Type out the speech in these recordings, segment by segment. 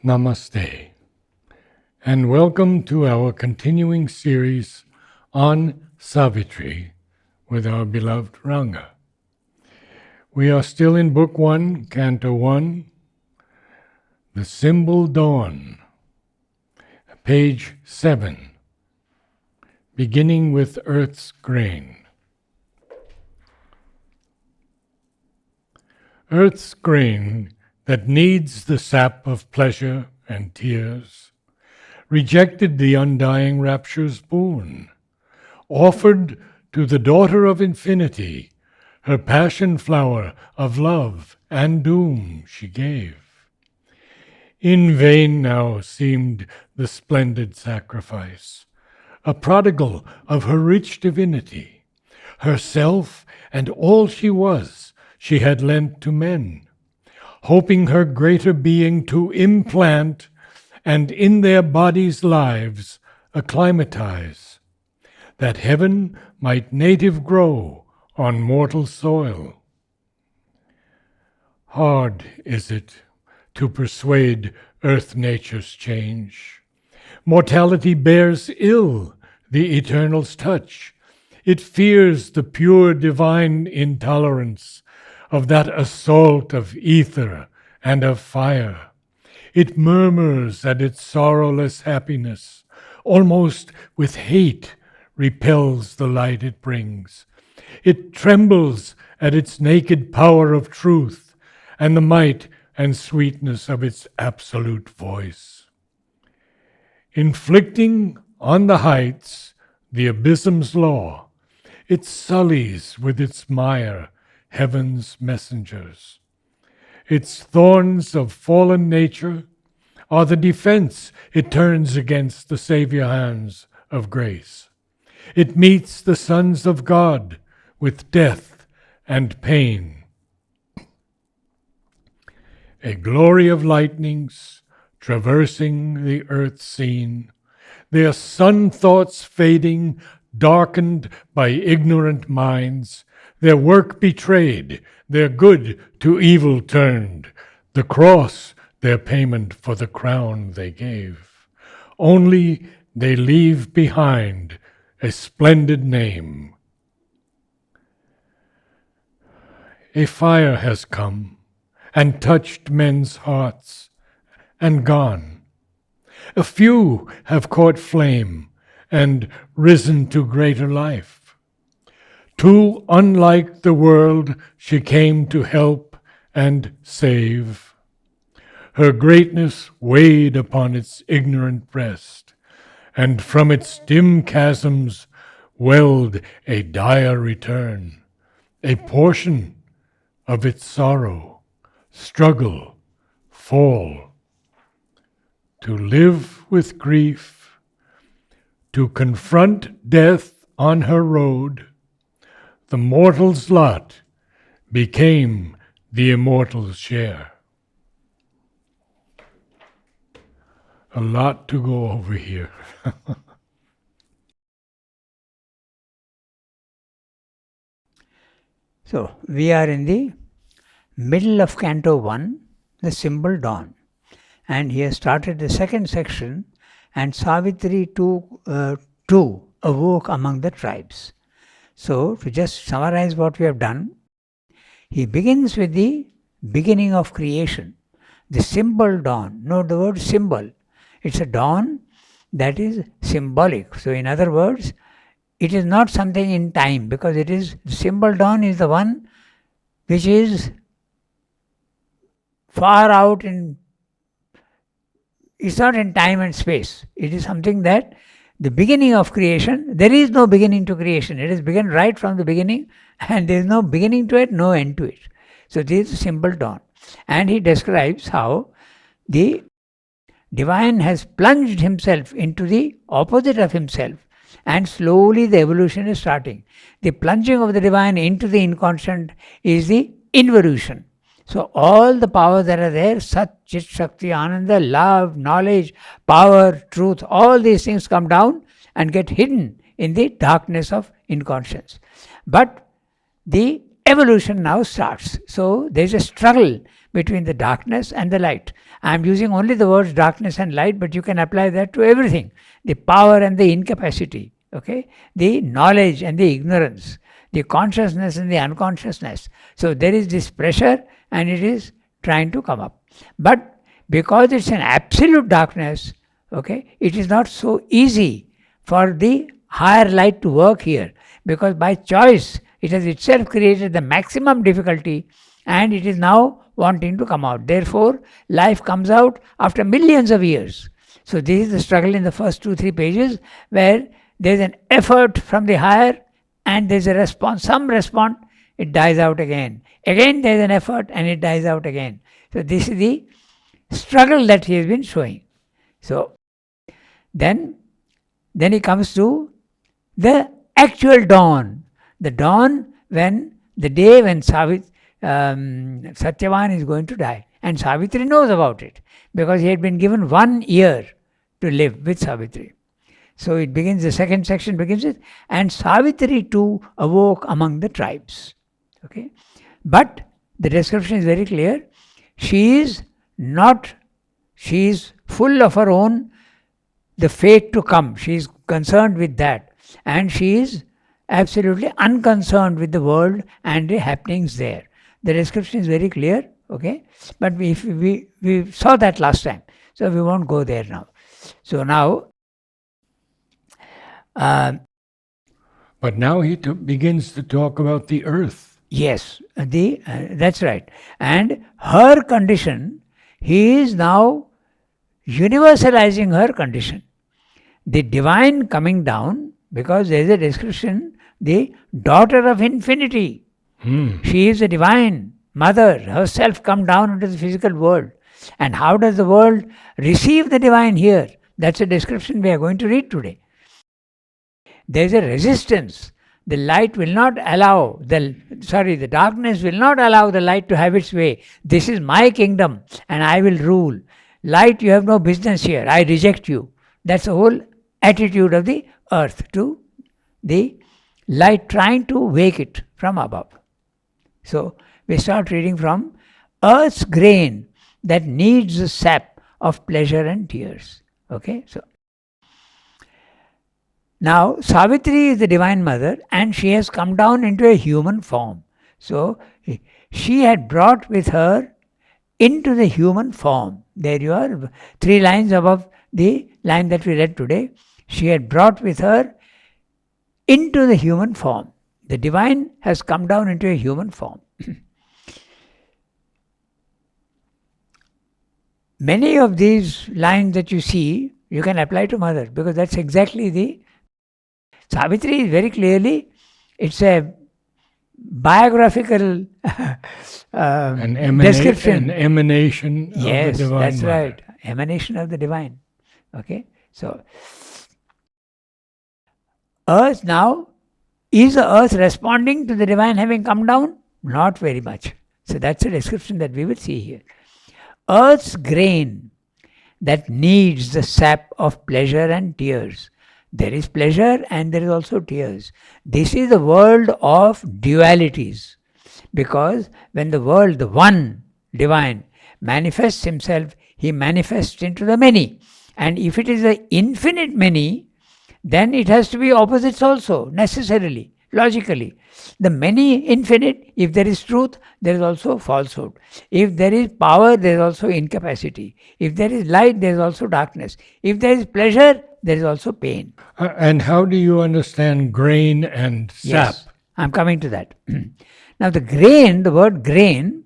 Namaste, and welcome to our continuing series on Savitri with our beloved Ranga. We are still in Book 1, Canto 1, The Symbol Dawn, page 7, beginning with Earth's grain. Earth's grain that needs the sap of pleasure and tears, rejected the undying rapture's boon, offered to the daughter of infinity her passion flower of love and doom she gave. In vain now seemed the splendid sacrifice, a prodigal of her rich divinity. Herself and all she was she had lent to men, hoping her greater being to implant and in their bodies' lives acclimatize, that heaven might native grow on mortal soil. Hard is it to persuade earth nature's change. Mortality bears ill the Eternal's touch. It fears the pure divine intolerance of that assault of ether and of fire. It murmurs at its sorrowless happiness, almost with hate repels the light it brings. It trembles at its naked power of truth and the might and sweetness of its absolute voice. Inflicting on the heights the abysm's law, it sullies with its mire heaven's messengers. Its thorns of fallen nature are the defense it turns against the Savior hands of grace. It meets the sons of God with death and pain. A glory of lightnings traversing the earth scene, their sun thoughts fading, darkened by ignorant minds, their work betrayed, their good to evil turned, the cross their payment for the crown they gave. Only they leave behind a splendid name. A fire has come and touched men's hearts and gone. A few have caught flame and risen to greater life. Too unlike the world she came to help and save. Her greatness weighed upon its ignorant breast, and from its dim chasms welled a dire return, a portion of its sorrow, struggle, fall. To live with grief, to confront death on her road, the mortal's lot became the immortal's share. A lot to go over here. So, we are in the middle of Canto 1, the symbol dawn. And he has started the second section, and Savitri too awoke among the tribes. So, to just summarize what we have done, he begins with the beginning of creation, the symbol dawn. Note the word symbol. It's a dawn that is symbolic. So, in other words, it is not something in time, because it is, the symbol dawn is the one which is far out in, it's not in time and space. It is something that the beginning of creation, there is no beginning to creation. It is begun right from the beginning, and there is no beginning to it, no end to it. So this is symbol dawn. And he describes how the divine has plunged himself into the opposite of himself, and slowly the evolution is starting. The plunging of the divine into the inconscient is the involution. So all the powers that are there, Sat, Chit, Shakti, Ananda, love, knowledge, power, truth, all these things come down and get hidden in the darkness of inconscience. But the evolution now starts. So there is a struggle between the darkness and the light. I am using only the words darkness and light, but you can apply that to everything. The power and the incapacity, okay? The knowledge and the ignorance, the consciousness and the unconsciousness. So there is this pressure and it is trying to come up. But because it's an absolute darkness, okay, it is not so easy for the higher light to work here, because by choice it has itself created the maximum difficulty and it is now wanting to come out. Therefore, life comes out after millions of years. So this is the struggle in the first 2-3 pages, where there is an effort from the higher and there is a response, some response, it dies out again. Again there is an effort and it dies out again. So this is the struggle that he has been showing. So then he comes to the actual dawn. The dawn when the day when Satyavan is going to die. And Savitri knows about it because he had been given 1 year to live with Savitri. So it begins, the second section begins with, and Savitri too awoke among the tribes. Okay, but the description is very clear. She is full of her own, the fate to come. She is concerned with that. And she is absolutely unconcerned with the world and the happenings there. The description is very clear, okay? But we saw that last time, so we won't go there now. So now... but now he begins to talk about the earth. Yes, that's right. And her condition, he is now universalizing her condition. The divine coming down, because there is a description, the daughter of infinity. She is the divine mother, herself come down into the physical world. And how does the world receive the divine here? That's a description we are going to read today. There is a resistance. The light will not allow, the darkness will not allow the light to have its way. This is my kingdom and I will rule. Light, you have no business here. I reject you. That's the whole attitude of the earth to the light, trying to wake it from above. So we start reading from earth's grain that needs the sap of pleasure and tears. Okay, so now Savitri is the divine mother and she has come down into a human form. So she had brought with her into the human form. There you are, 3 lines above the line that we read today. She had brought with her into the human form. The divine has come down into a human form. Many of these lines that you see, you can apply to mother, because that's exactly the... Savitri is very clearly, it's a biographical description. An emanation of the divine. Yes, that's mother. right. Emanation of the divine. Okay, so earth now, is the earth responding to the divine having come down? Not very much. So that's a description that we will see here. Earth's grain that needs the sap of pleasure and tears. There is pleasure and there is also tears. This is the world of dualities. Because when the world, the one divine, manifests himself, he manifests into the many. And if it is the infinite many, then it has to be opposites also, necessarily, logically. The many infinite, if there is truth, there is also falsehood. If there is power, there is also incapacity. If there is light, there is also darkness. If there is pleasure, there is also pain. And how do you understand grain and sap? Yes, I'm coming to that. Now the grain, the word grain,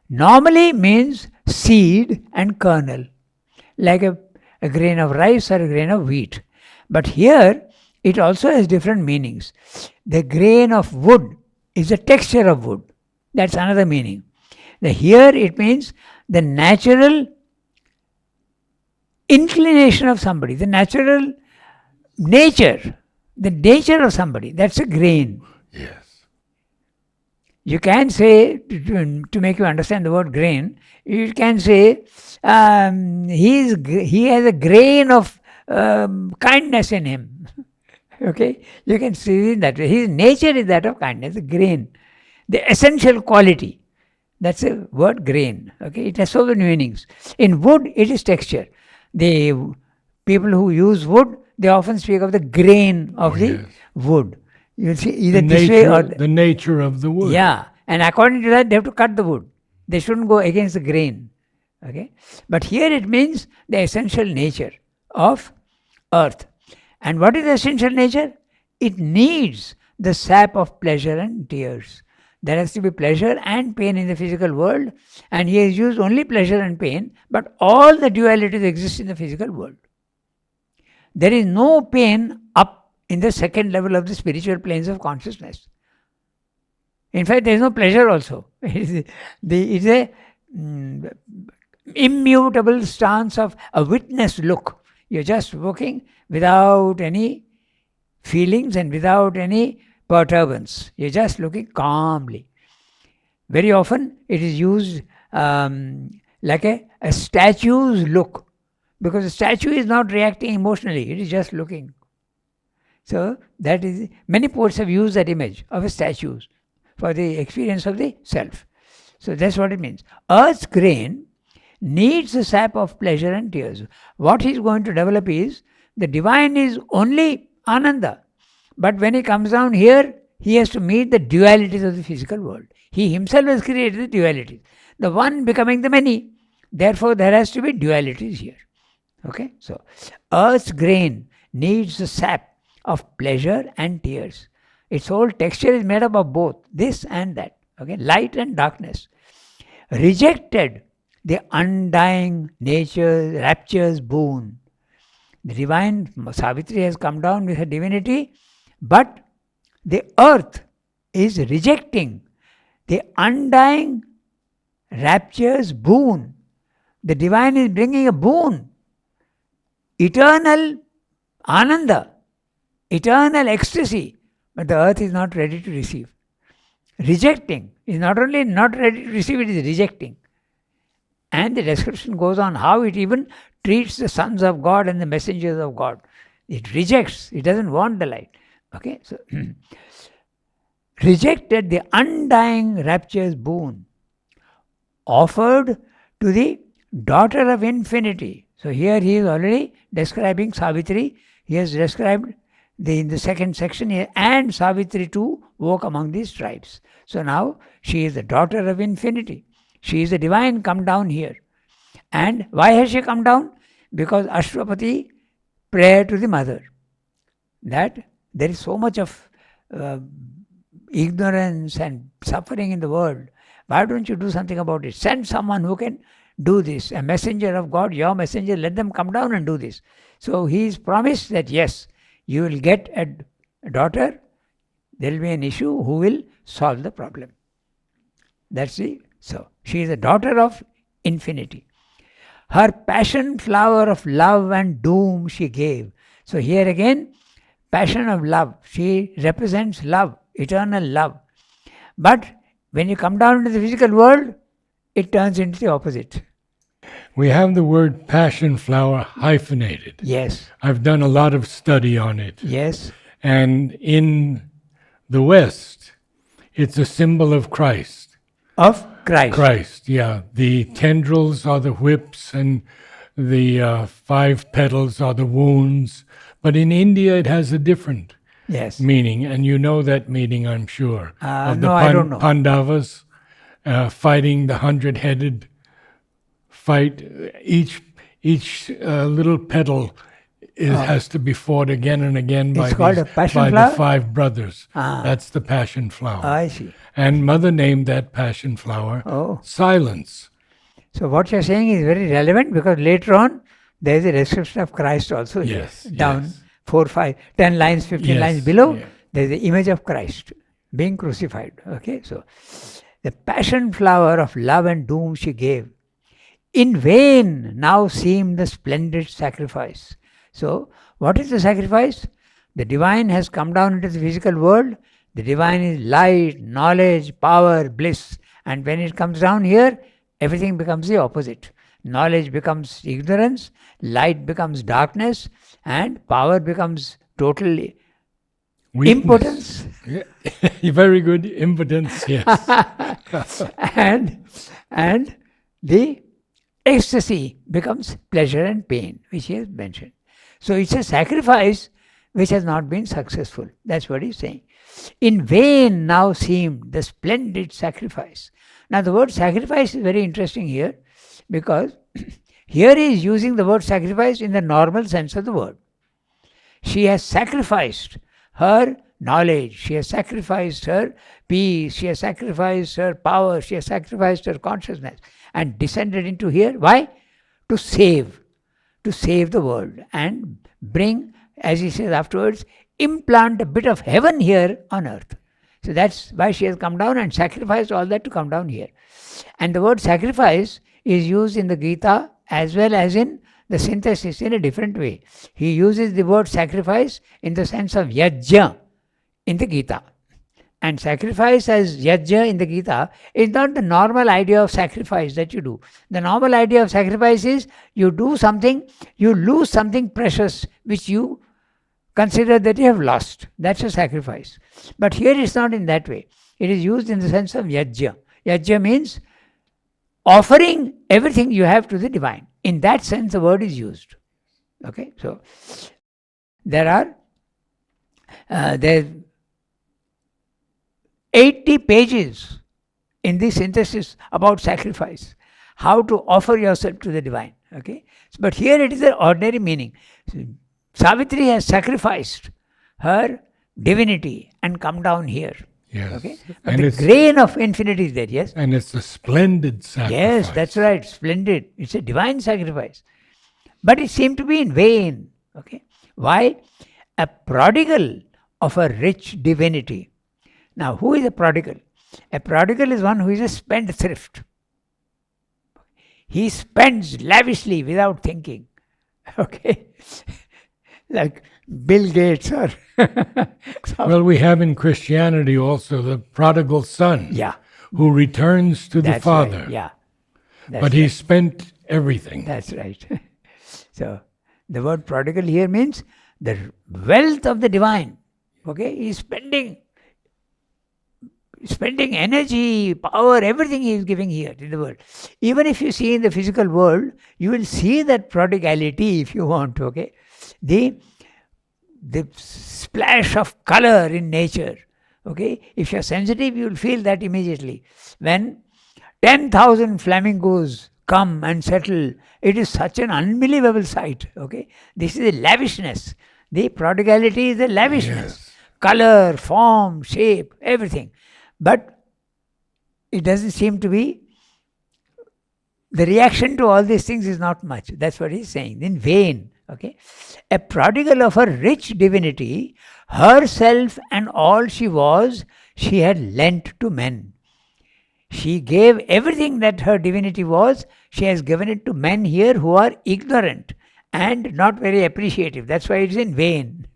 normally means seed and kernel, like a grain of rice or a grain of wheat. But here, it also has different meanings. The grain of wood is the texture of wood. That's another meaning. Here it means the natural inclination of somebody, the natural nature, the nature of somebody. That's a grain. Yes. You can say, to make you understand the word grain, you can say he has a grain of kindness in him. Okay, you can see it that way. His nature is that of kindness, the grain, the essential quality, That's a word grain. Okay, it has so many meanings. In wood, it is texture. The people who use wood, they often speak of the grain of the wood. You see, either this way or the nature of the wood. Yeah, and according to that, they have to cut the wood. They shouldn't go against the grain. Okay, but here it means the essential nature of earth. And what is the essential nature? It needs the sap of pleasure and tears. There has to be pleasure and pain in the physical world, and he has used only pleasure and pain, but all the dualities exist in the physical world. There is no pain up in the second level of the spiritual planes of consciousness. In fact, there is no pleasure also. It's a immutable stance of a witness look. You're just walking without any feelings and without any perturbance. You're just looking calmly. Very often it is used like a statue's look, because a statue is not reacting emotionally, it is just looking. So that is, many poets have used that image of a statue for the experience of the self. So that's what it means. Earth's grain needs the sap of pleasure and tears. What he's going to develop is, the divine is only Ananda. But when he comes down here, he has to meet the dualities of the physical world. He himself has created the dualities. The one becoming the many. Therefore, there has to be dualities here. Okay? So, earth's grain needs the sap of pleasure and tears. Its whole texture is made up of both, this and that. Okay? Light and darkness. Rejected the undying nature's rapture's boon. The divine Savitri has come down with her divinity, but the earth is rejecting the undying rapture's boon. The divine is bringing a boon, eternal ananda, eternal ecstasy, but the earth is not ready to receive. Rejecting is not only not ready to receive, it is rejecting. And the description goes on how it even treats the sons of God and the messengers of God. It rejects, it doesn't want the light. Okay, so rejected the undying rapture's boon, offered to the daughter of infinity. So here he is already describing Savitri. He has described in the second section here, and Savitri too walk among these tribes. So now she is the daughter of infinity. She is the divine come down here. And why has she come down? Because Ashwapati prayer to the mother, that there is so much of ignorance and suffering in the world. Why don't you do something about it? Send someone who can do this. A messenger of God, your messenger, let them come down and do this. So he is promised that yes, you will get a daughter, there will be an issue who will solve the problem. That's the, so she is a daughter of infinity. Her passion flower of love and doom she gave. So here again, passion of love. She represents love, eternal love. But when you come down into the physical world, it turns into the opposite. We have the word passion flower hyphenated. Yes. I've done a lot of study on it. Yes. And in the West, it's a symbol of Christ. Of Christ. Christ, yeah. The tendrils are the whips and the 5 petals are the wounds. But in India, it has a different meaning. And you know that meaning, I'm sure. I don't know. Pandavas fighting the 100-headed fight. Each little petal has to be fought again and again by the 5 brothers. That's the passion flower. I see. And Mother named that passion flower Silence. So what you're saying is very relevant, because later on there is a description of Christ also here. Down 4, 5, 10 lines, 15 lines below, there is the image of Christ being crucified. Okay, so the passion flower of love and doom she gave. In vain now seemed the splendid sacrifice. So, what is the sacrifice? The divine has come down into the physical world. The divine is light, knowledge, power, bliss. And when it comes down here, everything becomes the opposite. Knowledge becomes ignorance, light becomes darkness, and power becomes totally impotence, Very good. Impotence, yes. and the ecstasy becomes pleasure and pain, which he has mentioned. So it's a sacrifice which has not been successful. That's what he's saying. In vain now seemed the splendid sacrifice. Now the word sacrifice is very interesting here, because here he is using the word sacrifice in the normal sense of the word. She has sacrificed her knowledge, she has sacrificed her peace, she has sacrificed her power, she has sacrificed her consciousness and descended into here. Why? To save the world and bring, as he says afterwards, implant a bit of heaven here on earth. So that's why she has come down and sacrificed all that to come down here. And the word sacrifice is used in the Gita as well as in the synthesis in a different way. He uses the word sacrifice in the sense of yajna in the Gita. And sacrifice as yajna in the Gita is not the normal idea of sacrifice that you do. The normal idea of sacrifice is you do something, you lose something precious which you consider that you have lost. That's a sacrifice. But here it's not in that way. It is used in the sense of yajna. Yajna means offering everything you have to the divine. In that sense the word is used. Okay, so there are 80 pages in the synthesis about sacrifice, how to offer yourself to the divine. Okay, but here it is an ordinary meaning. Savitri has sacrificed her divinity and come down here. Yes. Okay, but the grain of infinity is there. Yes, and it's a splendid sacrifice. Yes, that's right. Splendid. It's a divine sacrifice, but it seemed to be in vain. Okay, why? A prodigal of a rich divinity. Now, who is a prodigal? A prodigal is one who is a spendthrift. He spends lavishly without thinking. Okay, like Bill Gates or well, we have in Christianity also the prodigal son, yeah, who returns to the that's father. right. Yeah, but he spent everything. That's right. So the word prodigal here means the wealth of the divine. Okay, he's spending energy, power, everything he is giving here in the world. Even if you see in the physical world, you will see that prodigality if you want. Okay, the splash of color in nature. Okay, if you're sensitive, you will feel that immediately. When 10,000 flamingos come and settle, it is such an unbelievable sight. Okay, this is a lavishness. The prodigality is a lavishness. Yes. Color, form, shape, everything. But it doesn't seem to be, the reaction to all these things is not much. That's what he's saying. In vain. Okay, a prodigal of a rich divinity, herself and all she was, she had lent to men. She gave everything that her divinity was, she has given it to men here who are ignorant and not very appreciative. That's why it's in vain.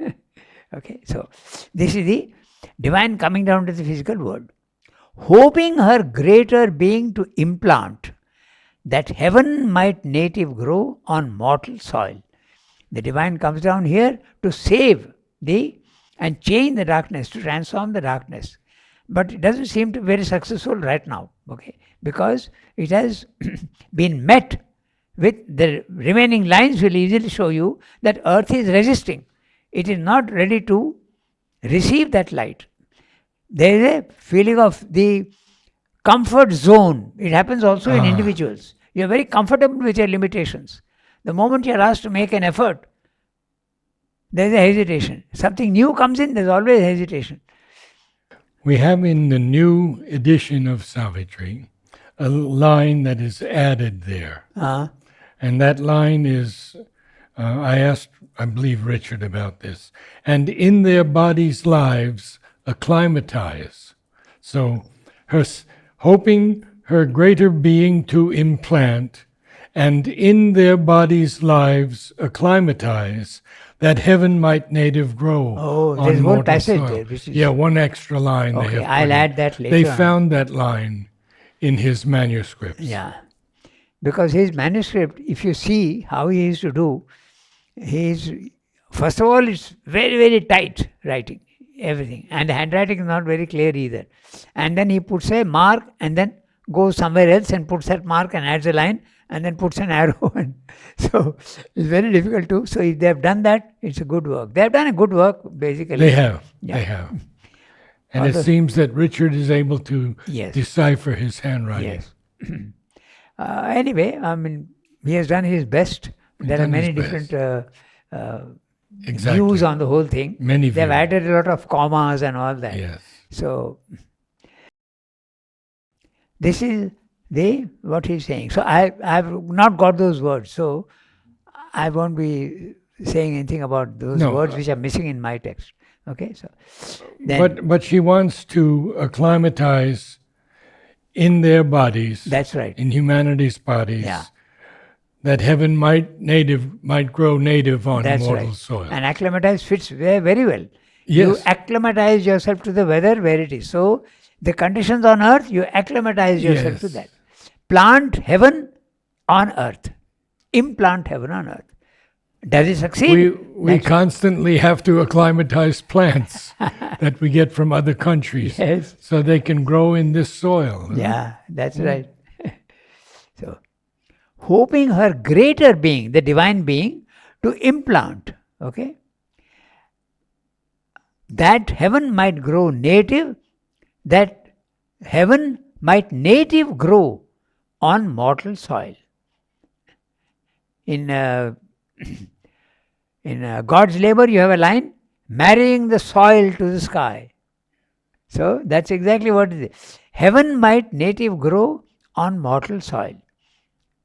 Okay, so this is the divine coming down to the physical world, hoping her greater being to implant, that heaven might native grow on mortal soil. The divine comes down here to save and change the darkness, to transform the darkness. But it doesn't seem to be very successful right now, okay? Because it has been met with the remaining lines will easily show you that earth is resisting. It is not ready to receive that light. There is a feeling of the comfort zone. It happens also in individuals. You are very comfortable with your limitations. The moment you are asked to make an effort, there is a hesitation. Something new comes in, there is always hesitation. We have in the new edition of Savitri a line that is added there. And that line is, I asked, I believe, Richard about this. And in their bodies' lives acclimatize. So hoping her greater being to implant, and in their bodies' lives acclimatize, that heaven might native grow. Oh, there's one passage soil. there. Which is, yeah, one extra line. Okay, I'll add that later. They found that line in his manuscripts. Yeah, because his manuscript, if you see how he used to do, first of all, it's very, very tight writing. everything. And the handwriting is not very clear either. And then he puts a mark and then goes somewhere else and puts that mark and adds a line and then puts an arrow. And so it's very difficult to. So if they have done that, it's a good work. They have done a good work, basically. They have. Yeah. They have. And it seems that Richard is able to Yes. decipher his handwriting. Yes. Anyway, I mean, he has done his best. There are done many his best. different Exactly. views on the whole thing. Many They have views. added a lot of commas and all that. Yes. So this is what he's saying. So I've not got those words. So I won't be saying anything about those No. words which are missing in my text. Okay, so then But she wants to acclimatize in their bodies, that's right. in humanity's bodies, Yeah. that heaven might grow native on That's mortal right. soil. And acclimatize fits very well. Yes. You acclimatize yourself to the weather where it is. So the conditions on earth, you acclimatize yourself to Yes. that. Plant heaven on earth. Implant heaven on earth. Does it succeed? We constantly have to acclimatize plants that we get from other countries Yes. so they can grow in this soil. Yeah, that's right. So, hoping her greater being, the divine being, to implant, okay, that heaven might grow native, that heaven might native grow on mortal soil. In God's labor, you have a line, marrying the soil to the sky. So that's exactly what it is. Heaven might native grow on mortal soil.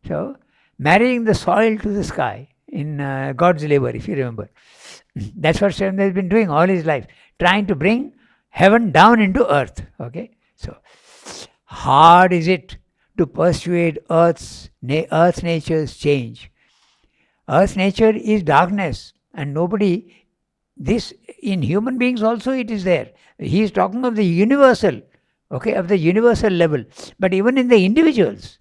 So marrying the soil to the sky in God's labor, if you remember. That's what Sridhar has been doing all his life, trying to bring heaven down into earth. Okay, so hard is it to persuade Earth's nature's change. Earth's nature is darkness, and nobody. This in human beings also it is there. He is talking of the universal, okay, of the universal level. But even in the individuals,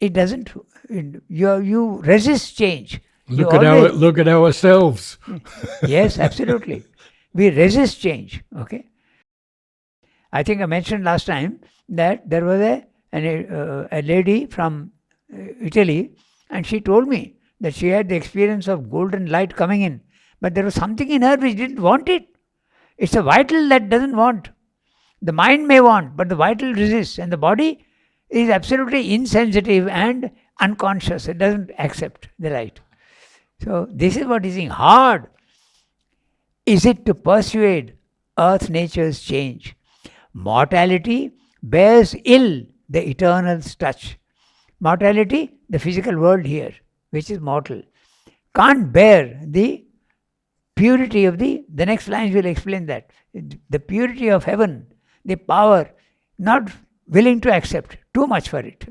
it doesn't. You resist change. Look at ourselves. Yes, absolutely. We resist change. Okay. I think I mentioned last time that there was a lady from Italy, and she told me that she had the experience of golden light coming in, but there was something in her which didn't want it. It's a vital that doesn't want. The mind may want, but the vital resists, and the body is absolutely insensitive and unconscious. It doesn't accept the light. So this is what is saying. Hard is it to persuade earth nature's change. Mortality bears ill the eternal's touch. Mortality, the physical world here, which is mortal, can't bear the purity of the next lines will explain that. The purity of heaven, the power, not willing to accept, too much for it.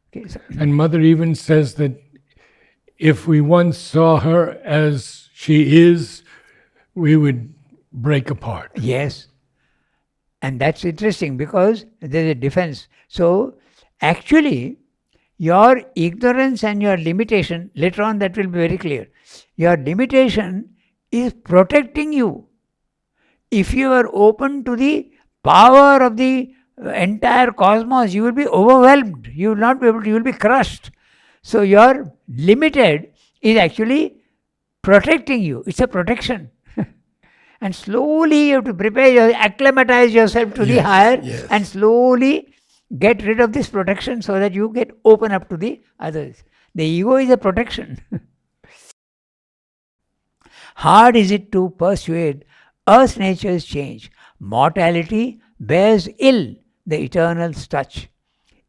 Okay, so, And Mother even says that if we once saw her as she is, we would break apart. yes. And that's interesting because there's a defense. So, actually, your ignorance and your limitation, later on that will be very clear. Your limitation is protecting you. If you are open to the power of the entire cosmos, you will be overwhelmed. You will not be able to, you will be crushed. So your limited is actually protecting you. It's a protection. And slowly you have to acclimatize yourself to the higher and slowly get rid of this protection so that you get open up to the others. The ego is a protection. Hard is it to persuade earth's nature's change. Mortality bears ill the eternal's touch.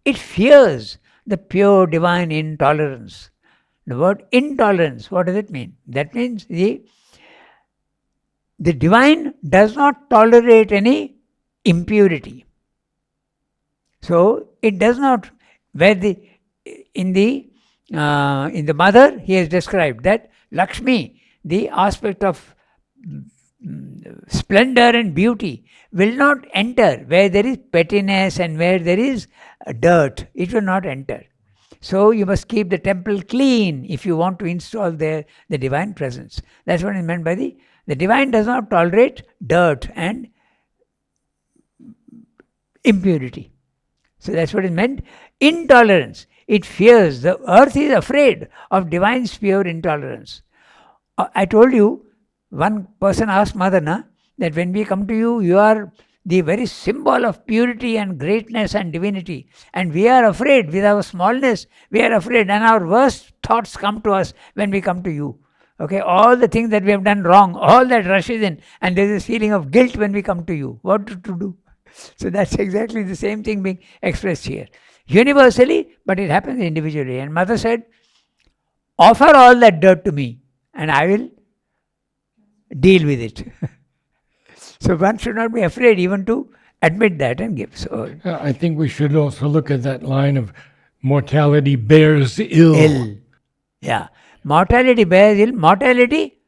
It fears the pure divine intolerance. The word intolerance, what does it mean? That means the divine does not tolerate any impurity. So it does not. In the mother he has described that Lakshmi, the aspect of splendor and beauty, will not enter where there is pettiness and where there is dirt. It will not enter. So you must keep the temple clean if you want to install there the divine presence. That's what is meant by the The divine does not tolerate dirt and impurity. So that's what is meant. Intolerance. It fears. The earth is afraid of divine's pure intolerance. I told you, one person asked Mother, that when we come to you, you are the very symbol of purity and greatness and divinity. And we are afraid, with our smallness, we are afraid. And our worst thoughts come to us when we come to you. Okay, all the things that we have done wrong, all that rushes in. And there is this feeling of guilt when we come to you. What to do? So that's exactly the same thing being expressed here. Universally, but it happens individually. And Mother said, offer all that dirt to me and I will deal with it. So one should not be afraid even to admit that and give. So I think we should also look at that line of mortality bears ill. Yeah. Mortality bears ill. Mortality,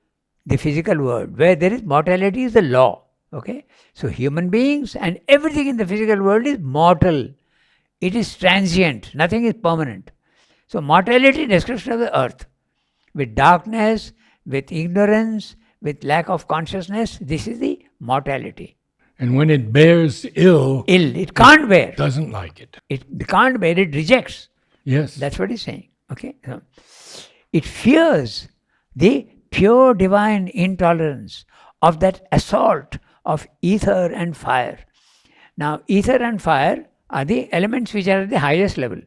the physical world. Where there is mortality is the law. Okay. So human beings and everything in the physical world is mortal. It is transient. Nothing is permanent. So mortality, description of the earth. With darkness, with ignorance, with lack of consciousness, this is the mortality. And when it bears ill, it can't bear. Doesn't like it. It can't bear, it rejects. Yes. That's what he's saying. Okay. So, it fears the pure divine intolerance of that assault of ether and fire. Now, ether and fire are the elements which are at the highest level.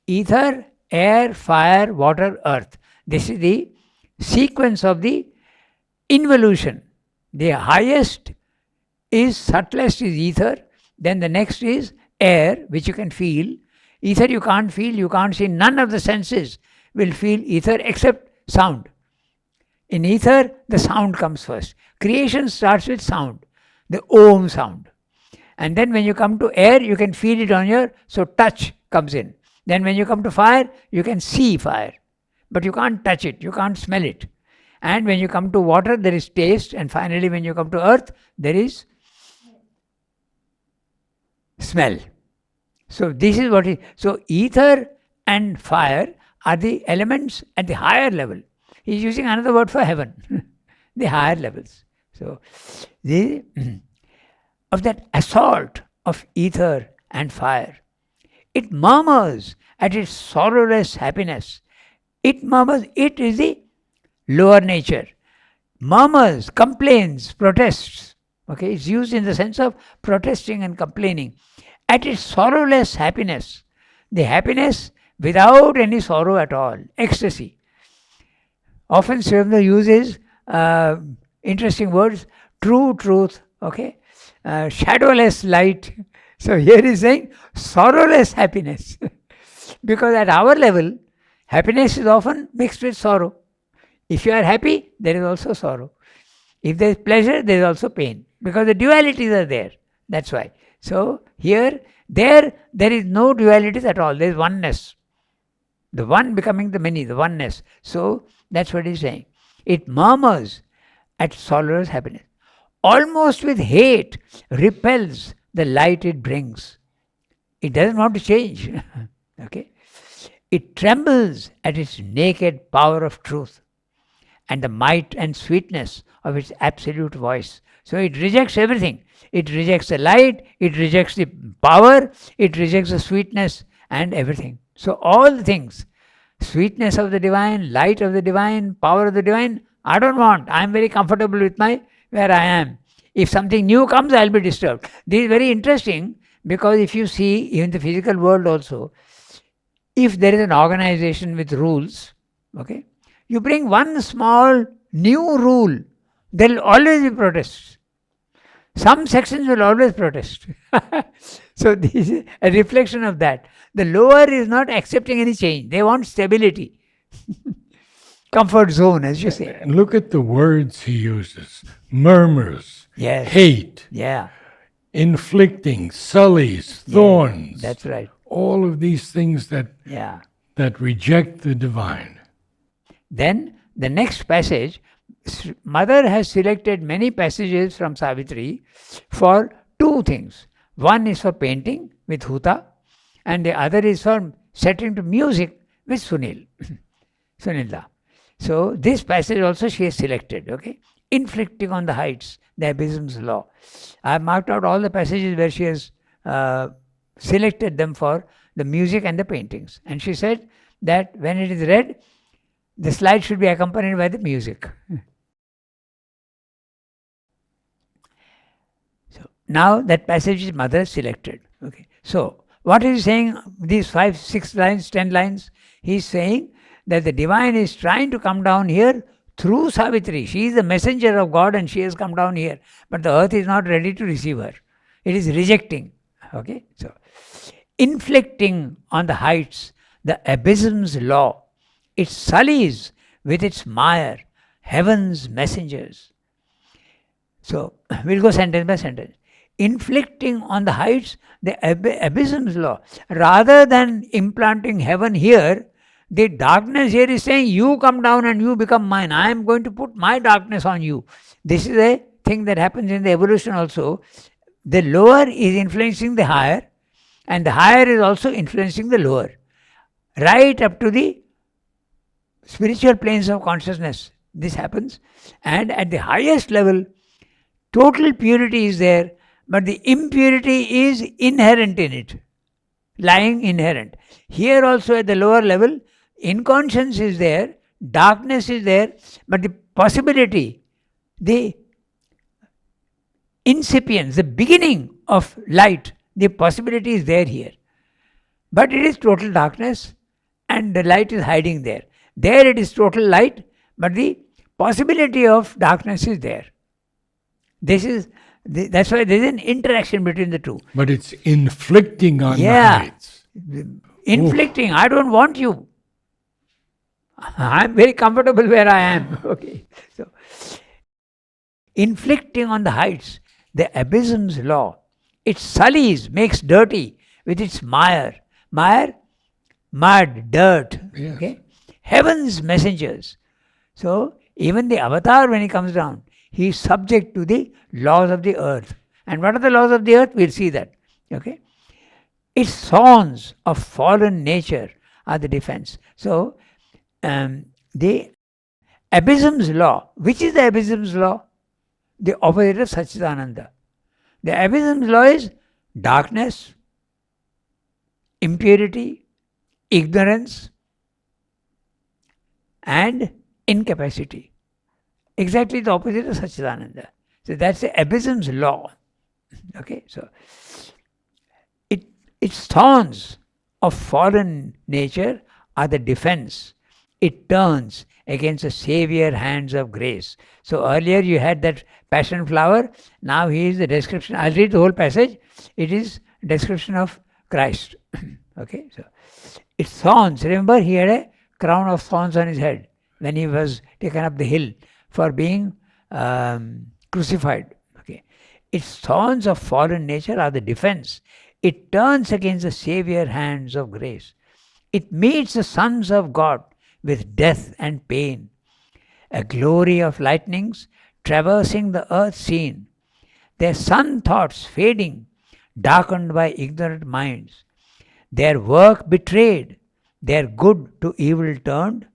Ether, air, fire, water, earth. This is the sequence of the involution. The highest is, subtlest is ether, then the next is air, which you can feel. Ether you can't feel, you can't see, none of the senses will feel ether except sound. In ether, the sound comes first. Creation starts with sound, the Om sound. And then when you come to air, you can feel it on your, so touch comes in. Then when you come to fire, you can see fire. But you can't touch it, you can't smell it. And when you come to water, there is taste. And finally, when you come to earth, there is smell. So this is what is. So ether and fire are the elements at the higher level. He is using another word for heaven, the higher levels. So of that assault of ether and fire, it murmurs at its sorrowless happiness. It murmurs, it is the lower nature. Murmurs, complains, protests. Okay, it's used in the sense of protesting and complaining. At its sorrowless happiness, the happiness without any sorrow at all, ecstasy. Often Sri Aurobindo uses interesting words, true truth, okay, shadowless light. So here he's saying sorrowless happiness. Because at our level, happiness is often mixed with sorrow. If you are happy, there is also sorrow. If there is pleasure, there is also pain. Because the dualities are there. That's why. So here, there is no dualities at all. There is oneness. The one becoming the many, the oneness. So that's what he's saying. It murmurs at sorrowless happiness. Almost with hate, repels the light it brings. It doesn't want to change. Okay? It trembles at its naked power of truth and the might and sweetness of its absolute voice. So it rejects everything. It rejects the light, it rejects the power, it rejects the sweetness and everything. So all the things, sweetness of the divine, light of the divine, power of the divine, I don't want. I am very comfortable with where I am. If something new comes, I will be disturbed. This is very interesting because if you see in the physical world also, if there is an organization with rules, okay, you bring one small new rule, there will always be protests. Some sections will always protest. So this is a reflection of that. The lower is not accepting any change. They want stability. Comfort zone, as you say. And look at the words he uses. Murmurs, yes. Hate, inflicting, sullies, thorns. That's right. All of these things that reject the divine. Then the next passage, Mother has selected many passages from Savitri for two things. One is for painting with Huta and the other is for setting to music with Sunilda. So this passage also she has selected. Okay, inflicting on the heights the abysm's law. I have marked out all the passages where she has selected them for the music and the paintings. And she said that when it is read, the slide should be accompanied by the music. So now that passage is mother selected. Okay. So what is he saying? These 5, 6 lines, 10 lines. He is saying that the divine is trying to come down here through Savitri. She is the messenger of God and she has come down here. But the earth is not ready to receive her. It is rejecting. Okay. So inflicting on the heights the abysm's law. It sullies with its mire heaven's messengers. So we'll go sentence by sentence. Inflicting on the heights the abysm's law. Rather than implanting heaven here, the darkness here is saying, you come down and you become mine. I am going to put my darkness on you. This is a thing that happens in the evolution also. The lower is influencing the higher, and the higher is also influencing the lower. Right up to the spiritual planes of consciousness, this happens. And at the highest level, total purity is there, but the impurity is inherent in it, lying inherent. Here also at the lower level, inconscience is there, darkness is there, but the possibility, the incipience, the beginning of light, the possibility is there here. But it is total darkness and the light is hiding there. There it is total light, but the possibility of darkness is there. That's why there is an interaction between the two. But it's inflicting on the heights. Inflicting. I don't want you. I'm very comfortable where I am. Okay. So, inflicting on the heights the abysm's law. It sullies, makes dirty with its mire. Mire, mud, dirt. Yes. Okay. Heaven's messengers. So, even the avatar, when he comes down, he is subject to the laws of the earth. And what are the laws of the earth? We'll see that. Okay. Its thorns of fallen nature are the defense. So, the abysm's law. Which is the abysm's law? The opposite of Satchidananda. The abysm's law is darkness, impurity, ignorance, and incapacity. Exactly the opposite of Satchidananda. So that's the abysm's law. Okay, so its thorns of fallen nature are the defense. It turns against the savior hands of grace. So earlier you had that passion flower. Now here is the description. I'll read the whole passage. It is description of Christ. Okay, so its thorns. Remember, he had a crown of thorns on his head when he was taken up the hill for being crucified. Okay, its thorns of fallen nature are the defense. It turns against the savior hands of grace. It meets the sons of God with death and pain. A glory of lightnings traversing the earth scene. Their sun thoughts fading, darkened by ignorant minds. Their work betrayed, their good to evil turned.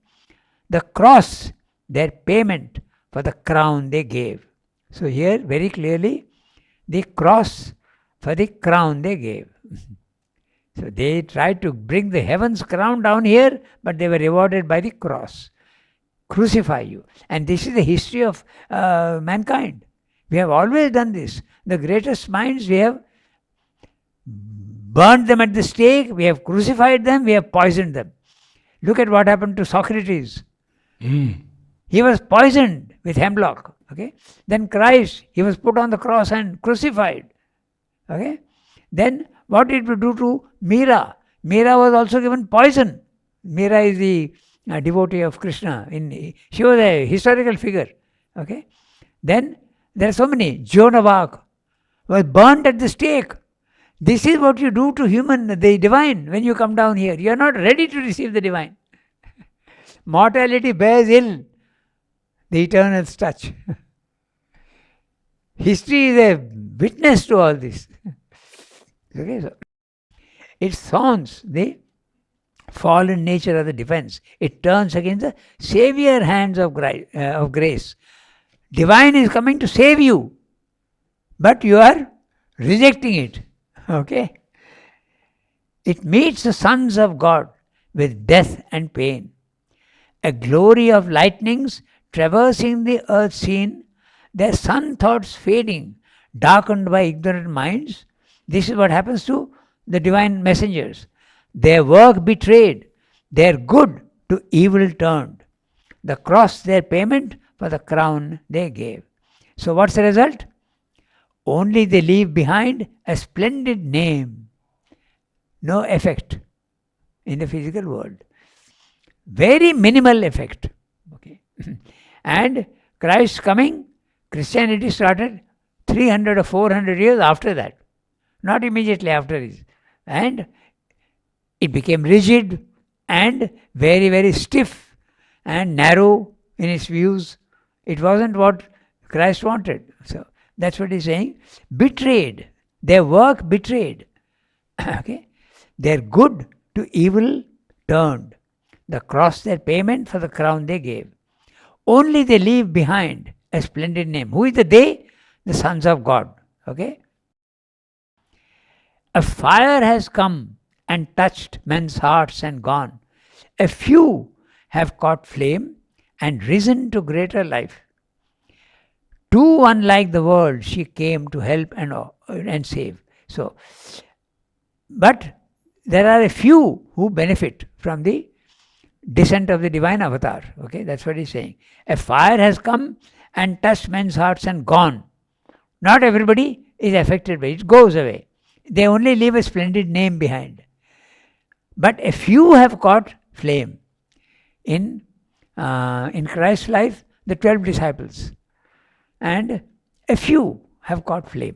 The cross, their payment for the crown they gave. So here very clearly, the cross for the crown they gave. So they tried to bring the heaven's crown down here, but they were rewarded by the cross. Crucify you. And this is the history of mankind. We have always done this. The greatest minds, we have burned them at the stake, we have crucified them, we have poisoned them. Look at what happened to Socrates. He was poisoned with hemlock. Okay. Then Christ, he was put on the cross and crucified. Okay. Then what did we do to Meera? Meera was also given poison. Meera is the devotee of Krishna. She was a historical figure. Okay. Then there are so many. Joan of Arc was burnt at the stake. This is what you do to the divine, when you come down here. You are not ready to receive the divine. Mortality bears ill the eternal's touch. History is a witness to all this. Okay, so its thorns, the fallen nature of the defense. It turns against the savior hands of grace. Divine is coming to save you, but you are rejecting it. Okay? It meets the sons of God with death and pain. A glory of lightnings traversing the earth scene, their sun thoughts fading, darkened by ignorant minds. This is what happens to the divine messengers. Their work betrayed, their good to evil turned. The cross their payment for the crown they gave. So what's the result? Only they leave behind a splendid name. No effect in the physical world. Very minimal effect. Okay. And Christ coming, Christianity started 300 or 400 years after that. Not immediately after this. And it became rigid and very, very stiff and narrow in its views. It wasn't what Christ wanted. So that's what he's saying. Betrayed. Their work betrayed. Okay. Their good to evil turned. The cross their payment for the crown they gave. Only they leave behind a splendid name. Who is the they? The sons of God. Okay. A fire has come and touched men's hearts and gone. A few have caught flame and risen to greater life. Too unlike the world, she came to help and save. So, but there are a few who benefit from the descent of the divine avatar. Okay, that's what he's saying. A fire has come and touched men's hearts and gone. Not everybody is affected by it. It goes away. They only leave a splendid name behind. But a few have caught flame. In Christ's life, the 12 disciples. And a few have caught flame.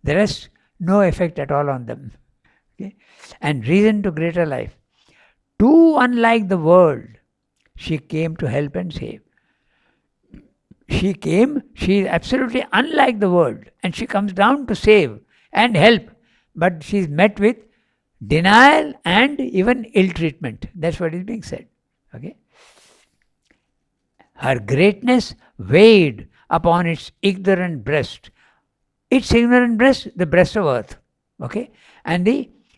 The rest, no effect at all on them. Okay? And risen to greater life. Too unlike the world, she came to help and save. She is absolutely unlike the world, and she comes down to save and help. But she is met with denial and even ill treatment. That's what is being said. Okay? Her greatness weighed upon its ignorant breast. Its ignorant breast, the breast of earth. Okay? And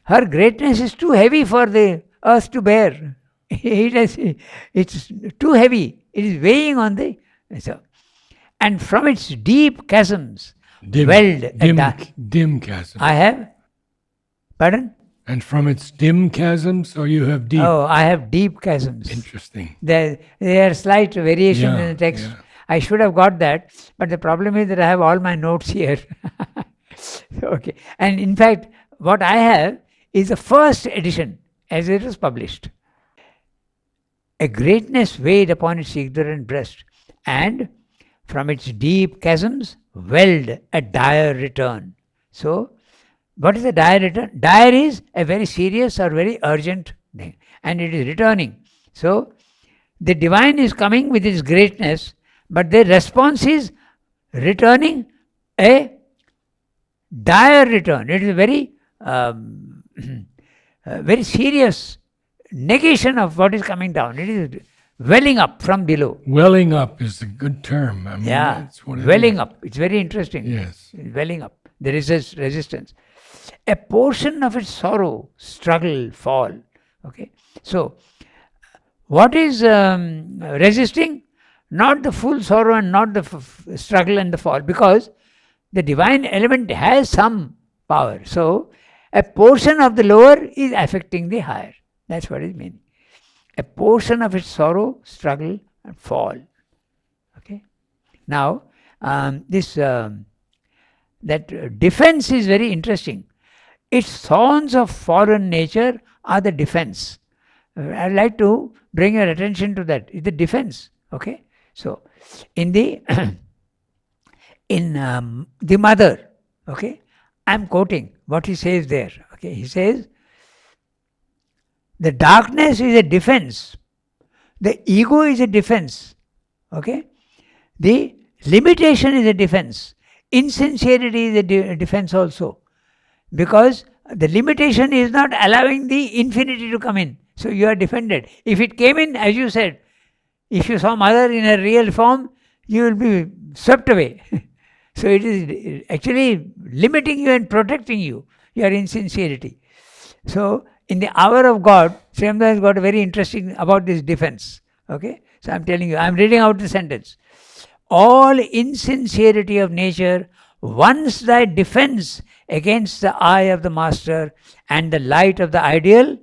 her greatness is too heavy for the earth to bear. It's too heavy. It is weighing on the... So, and from its deep chasms welled dim chasms. I have... Pardon? And from its dim chasms, or you have deep? Oh, I have deep chasms. Interesting. There are slight variation in the text. Yeah. I should have got that, but the problem is that I have all my notes here. Okay. And in fact, what I have is the first edition as it was published. A greatness weighed upon its ignorant breast, and from its deep chasms welled a dire return. So, what is a dire return? Dire is a very serious or very urgent thing, and it is returning. So, the divine is coming with its greatness, but the response is returning a dire return. It is a very, very serious negation of what is coming down. It is welling up from below. Welling up is a good term. I mean, that's what welling up. It's very interesting. Yes. It's welling up. There is a resistance. A portion of its sorrow, struggle, fall. Okay. So, what is resisting? Not the full sorrow and not the struggle and the fall, because the divine element has some power. So, a portion of the lower is affecting the higher. That's what it means. A portion of its sorrow, struggle, and fall. Okay. Now, that defense is very interesting. Its thorns of fallen nature are the defense. I'd like to bring your attention to that. It's the defense. Okay. So, in the the mother, okay, I'm quoting what he says there. Okay, he says, the darkness is a defense. The ego is a defense. Okay, the limitation is a defense. Insincerity is a defense also, because the limitation is not allowing the infinity to come in. So you are defended. If it came in, as you said, if you saw mother in her real form, you will be swept away. So it is actually limiting you and protecting you, your insincerity. So in the hour of God, Sri Ramdas has got a very interesting about this defense. Okay? So I'm telling you, I'm reading out the sentence. All insincerity of nature, once thy defense against the eye of the master and the light of the ideal,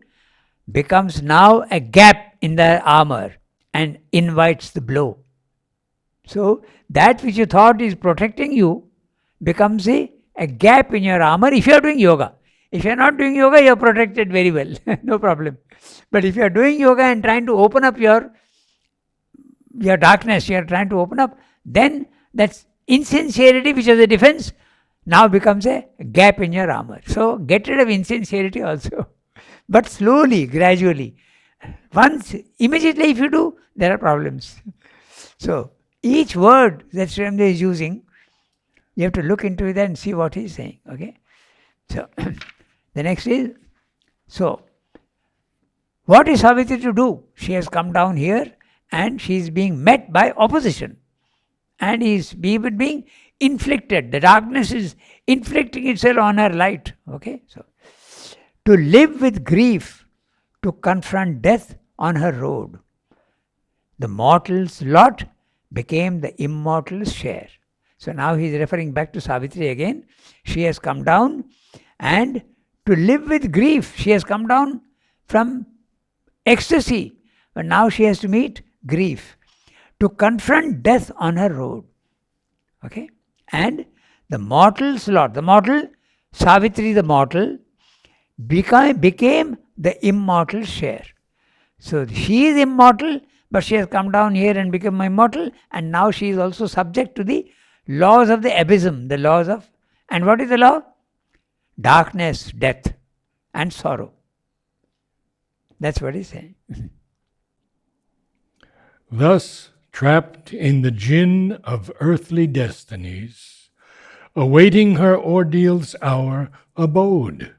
becomes now a gap in their armor and invites the blow. So that which you thought is protecting you becomes a gap in your armor if you are doing yoga. If you are not doing yoga, you are protected very well, no problem. But if you are doing yoga and trying to open up your darkness, you are trying to open up, then that insincerity which was a defense now becomes a gap in your armor. So get rid of insincerity also. But slowly, gradually. Once, immediately if you do, there are problems. So each word that Sri Ramdas is using, you have to look into it and see what he is saying. Okay? So the next is, so what is Savitri to do? She has come down here and she is being met by opposition. And is being inflicted. The darkness is inflicting itself on her light. Okay? So to live with grief, to confront death on her road. The mortal's lot became the immortal's share. So now he is referring back to Savitri again. She has come down and to live with grief. She has come down from ecstasy, but now she has to meet grief. To confront death on her road. Okay? And the mortal's lot, the mortal, Savitri the mortal, became the immortal share. So she is immortal, but she has come down here and become immortal, and now she is also subject to the laws of the abysm, the laws of, and what is the law? Darkness, death, and sorrow. That's what he's saying. Thus, trapped in the gin of earthly destinies, awaiting her ordeal's hour abode,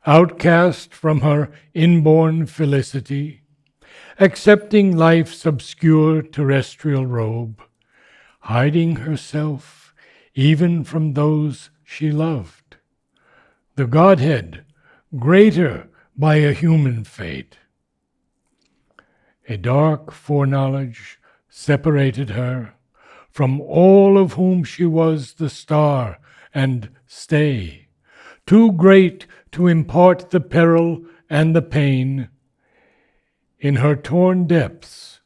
outcast from her inborn felicity, accepting life's obscure terrestrial robe, hiding herself even from those she loved. The Godhead, greater by a human fate. A dark foreknowledge separated her from all of whom she was the star and stay, too great to impart the peril and the pain. In her torn depths,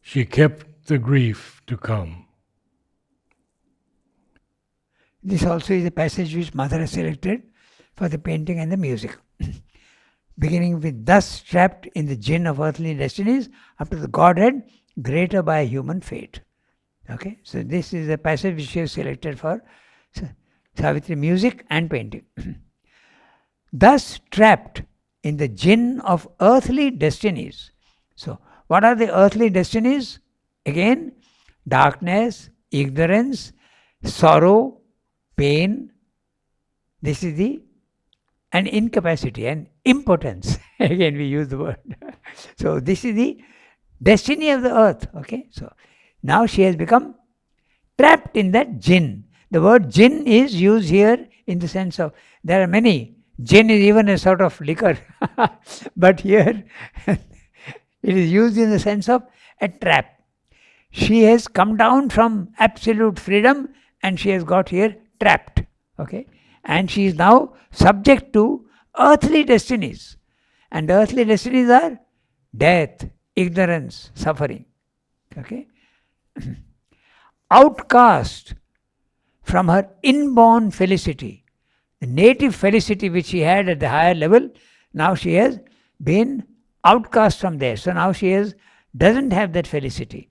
she kept the grief to come. This also is a passage which Mother has selected for the painting and the music. Beginning with, thus trapped in the gin of earthly destinies, up to the Godhead, greater by human fate. Okay, so this is a passage which she has selected for Savitri music and painting. Thus trapped in the gin of earthly destinies. So, what are the earthly destinies? Again, darkness, ignorance, sorrow, pain. This is and incapacity and impotence. Again, we use the word. So, this is the destiny of the earth. Okay, so now she has become trapped in that jinn. The word jinn is used here in the sense of, there are many. Jinn is even a sort of liquor. But here it is used in the sense of a trap. She has come down from absolute freedom and she has got here trapped. Okay, and she is now subject to earthly destinies. And the earthly destinies are death, ignorance, suffering. Okay, outcast from her inborn felicity, the native felicity which she had at the higher level, now she has been outcast from there. So now she doesn't have that felicity.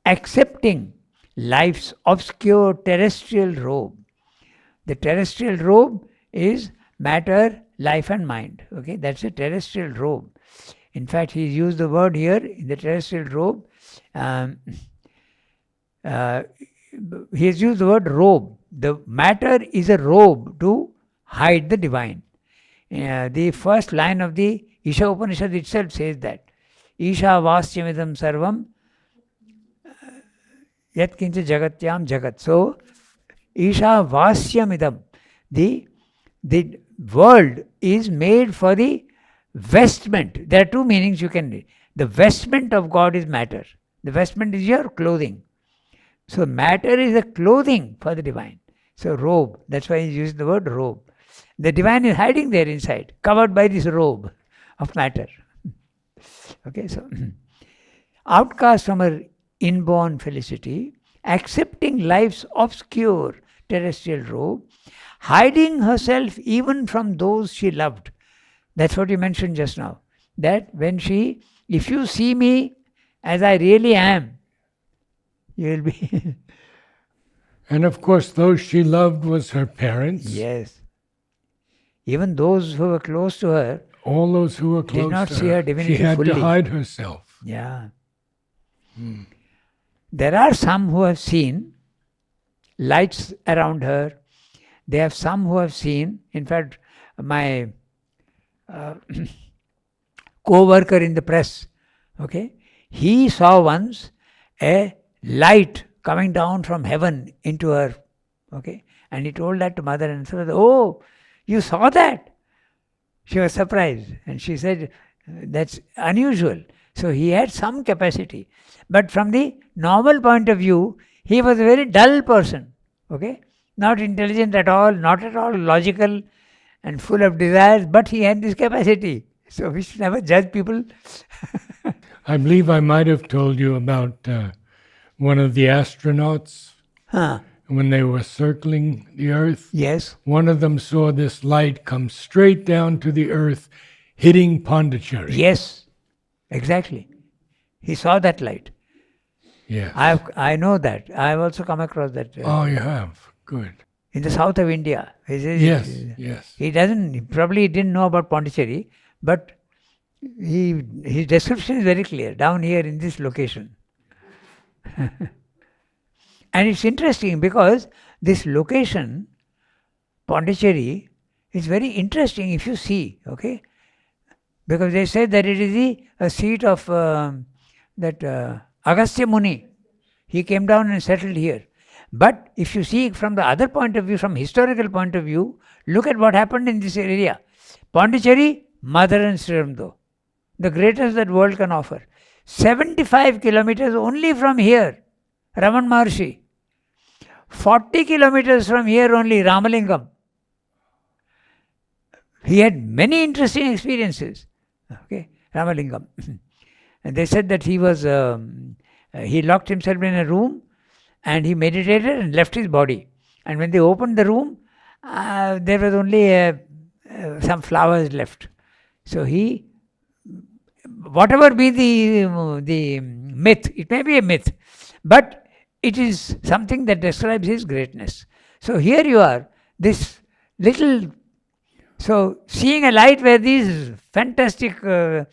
Accepting life's obscure terrestrial robe. The terrestrial robe is matter, life and mind. Okay, that's a terrestrial robe. In fact, he used the word here in the terrestrial robe. He has used the word robe. The matter is a robe to hide the divine. The first line of the Isha Upanishad itself says that. Isha vasyamidam sarvam Yat kincha jagatyam jagat. So, Isha Vasyamidam. The world is made for the vestment. There are two meanings you can read. The vestment of God is matter. The vestment is your clothing. So matter is a clothing for the divine. So robe. That's why he used the word robe. The divine is hiding there inside, covered by this robe of matter. Okay, so outcast from her inborn felicity, accepting life's obscure terrestrial robe, hiding herself even from those she loved. That's what you mentioned just now. That if you see me as I really am, you will be. And of course, those she loved was her parents. Yes. Even those who were close to her, all those who were close did not to see her divinity she had fully. To hide herself. Yeah. There are some who have seen lights around her. There have some who have seen, in fact, my co-worker in the press, okay, he saw once a light coming down from heaven into her, okay, and he told that to mother and said, "Oh, you saw that?" She was surprised and she said, "That's unusual." So he had some capacity, but from the normal point of view, he was a very dull person, okay, not intelligent at all, not at all logical and full of desires, but he had this capacity. So we should never judge people. I believe I might have told you about one of the astronauts when they were circling the Earth. Yes. One of them saw this light come straight down to the Earth, hitting Pondicherry. Yes, exactly. He saw that light. Yes. I know that. I have also come across that. Oh, you have? Good. In the south of India. Yes. He probably didn't know about Pondicherry, but his description is very clear, down here in this location. And it's interesting because this location, Pondicherry, is very interesting if you see, okay? Because they said that it is a seat of Agastya Muni. He came down and settled here. But if you see from the other point of view, from historical point of view, look at what happened in this area. Pondicherry, Mother and Srirambdo, the greatest that world can offer. 75 kilometers only from here, Raman Maharshi. 40 kilometers from here only, Ramalingam. He had many interesting experiences. Okay, Ramalingam. And they said that he locked himself in a room and he meditated and left his body. And when they opened the room, there was only some flowers left. So whatever be the myth, it may be a myth, but it is something that describes his greatness. So here you are, this little, so seeing a light where these fantastic... a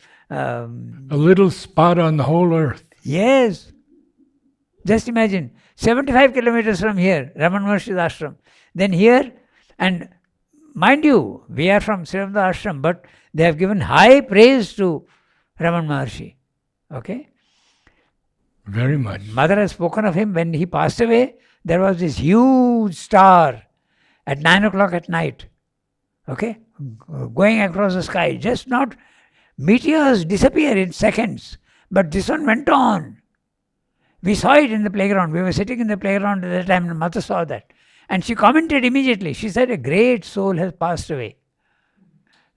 little spot on the whole earth. Yes. Just imagine, 75 kilometers from here, Raman Maharshi's ashram. Then here, and mind you, we are from Srirambdo ashram, but they have given high praise to Raman Maharshi. Okay? Very much. Mother has spoken of him. When he passed away, there was this huge star at 9 o'clock at night. Okay? Going across the sky. Just not, meteors disappear in seconds. But this one went on. We saw it in the playground. We were sitting in the playground at that time and mother saw that. And she commented immediately. She said, "A great soul has passed away."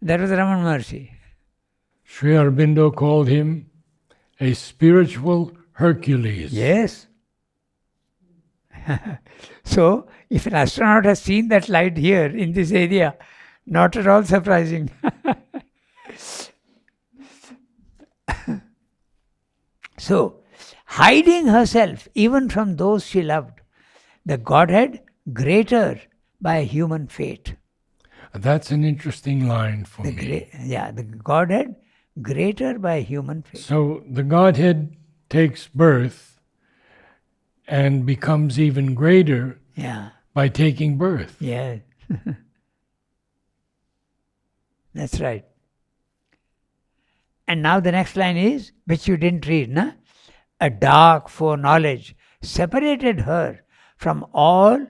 That was Raman Maharshi. Sri Aurobindo called him a spiritual Hercules. Yes. So, if an astronaut has seen that light here in this area, not at all surprising. So, hiding herself even from those she loved, the Godhead greater by human fate. That's an interesting line for me. The Godhead greater by human fate. So the Godhead takes birth and becomes even greater by taking birth. Yeah. That's right. And now the next line is, which you didn't read, na? A dark foreknowledge separated her from all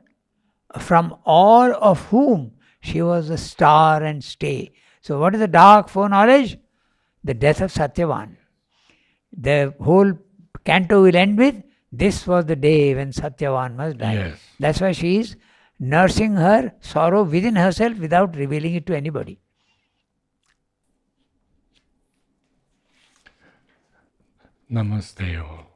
of whom she was the star and stay. So what is the dark foreknowledge? The death of Satyavan. The whole canto will end with, this was the day when Satyavan must die. Yes. That's why she is nursing her sorrow within herself without revealing it to anybody. Namaste all.